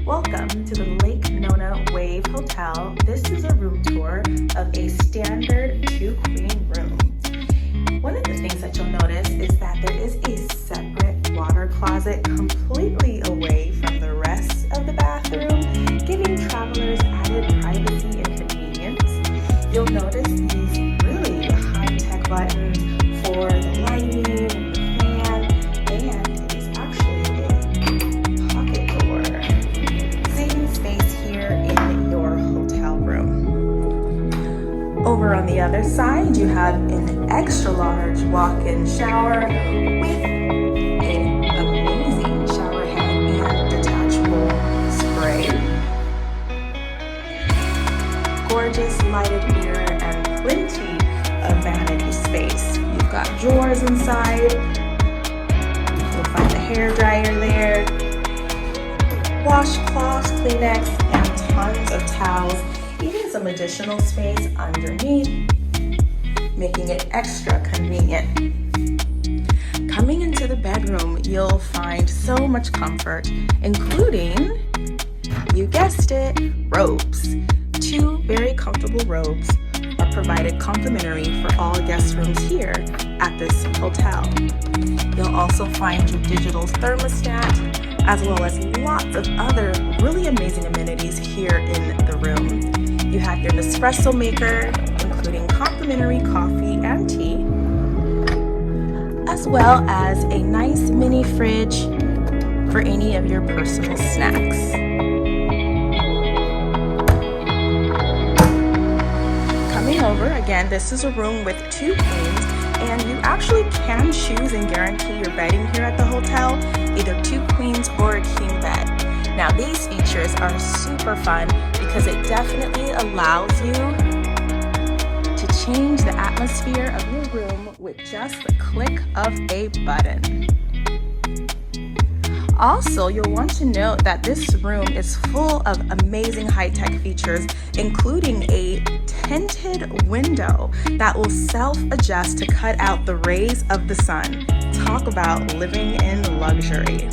Welcome to the Lake Nona Wave Hotel. This is a room tour of a standard 2-queen room. One of the things that you'll notice is that there is a separate water closet completely away from the rest of the bathroom, giving travelers added privacy and convenience. You'll notice these really high-tech buttons for the lighting and the fan, and it is actually a pocket door, saving space here in your hotel room. Over on the other side, you have an extra large walk-in shower with an amazing shower head and detachable spray. Gorgeous lighted mirror and plenty of vanity space. You've got drawers inside. You'll find the hair dryer there, washcloths, Kleenex, and tons of towels. Even some additional space underneath, making it extra convenient. Coming into the bedroom, you'll find so much comfort, including, you guessed it, robes. 2 very comfortable robes are provided complimentary for all guest rooms here at this hotel. You'll also find your digital thermostat, as well as lots of other really amazing amenities here in the room. You have your Nespresso maker, including complimentary coffee and tea, as well as a nice mini fridge for any of your personal snacks. Coming over, again, this is a room with 2 queens, and you actually can choose and guarantee your bedding here at the hotel, either 2 queens or a king bed. Now, these features are super fun because it definitely allows you to change the atmosphere of your room with just the click of a button. Also, you'll want to note that this room is full of amazing high-tech features, including a tinted window that will self-adjust to cut out the rays of the sun. Talk about living in luxury.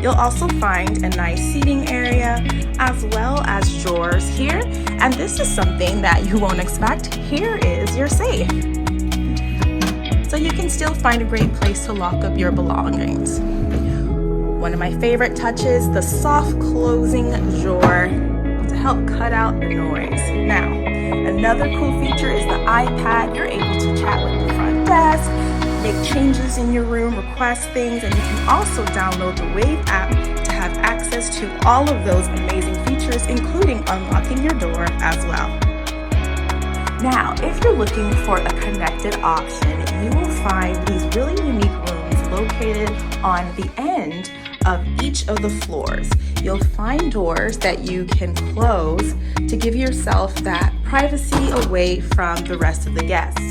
You'll also find a nice seating area as well as drawers here, and this is something that you won't expect. Here is your safe. So you can still find a great place to lock up your belongings. One of my favorite touches, the soft closing drawer to help cut out the noise. Now, another cool feature is the iPad. You're able to chat with the front desk, make changes in your room, request things, and you can also download the Wave app to have access to all of those amazing features, including unlocking your door as well. Now, if you're looking for a connected option, you will find these really unique rooms located on the end of each of the floors. You'll find doors that you can close to give yourself that privacy away from the rest of the guests.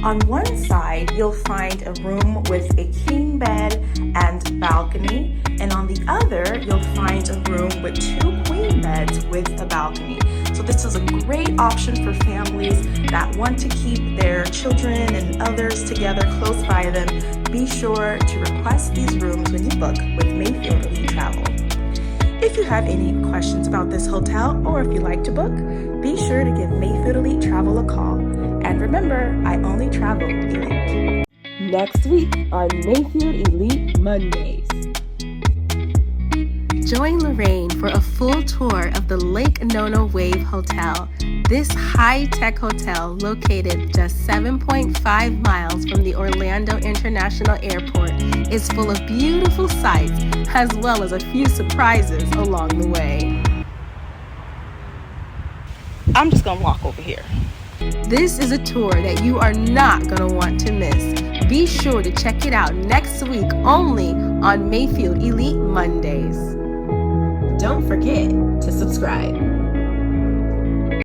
On one side, you'll find a room with a king bed and balcony, and on the other, you'll find a room with 2 queen beds with a balcony. So this is a great option for families that want to keep their children and others together close by them. Be sure to request these rooms when you book with Mayfield Elite Travel. If you have any questions about this hotel, or if you'd like to book, be sure to give Mayfield Elite Travel a call. And remember, I only travel elite. Next week on Mayfield Elite Mondays. Join Lorraine for a full tour of the Lake Nona Wave Hotel. This high-tech hotel, located just 7.5 miles from the Orlando International Airport, is full of beautiful sights as well as a few surprises along the way. I'm just gonna walk over here. This is a tour that you are not going to want to miss. Be sure to check it out next week only on Mayfield Elite Mondays. Don't forget to subscribe.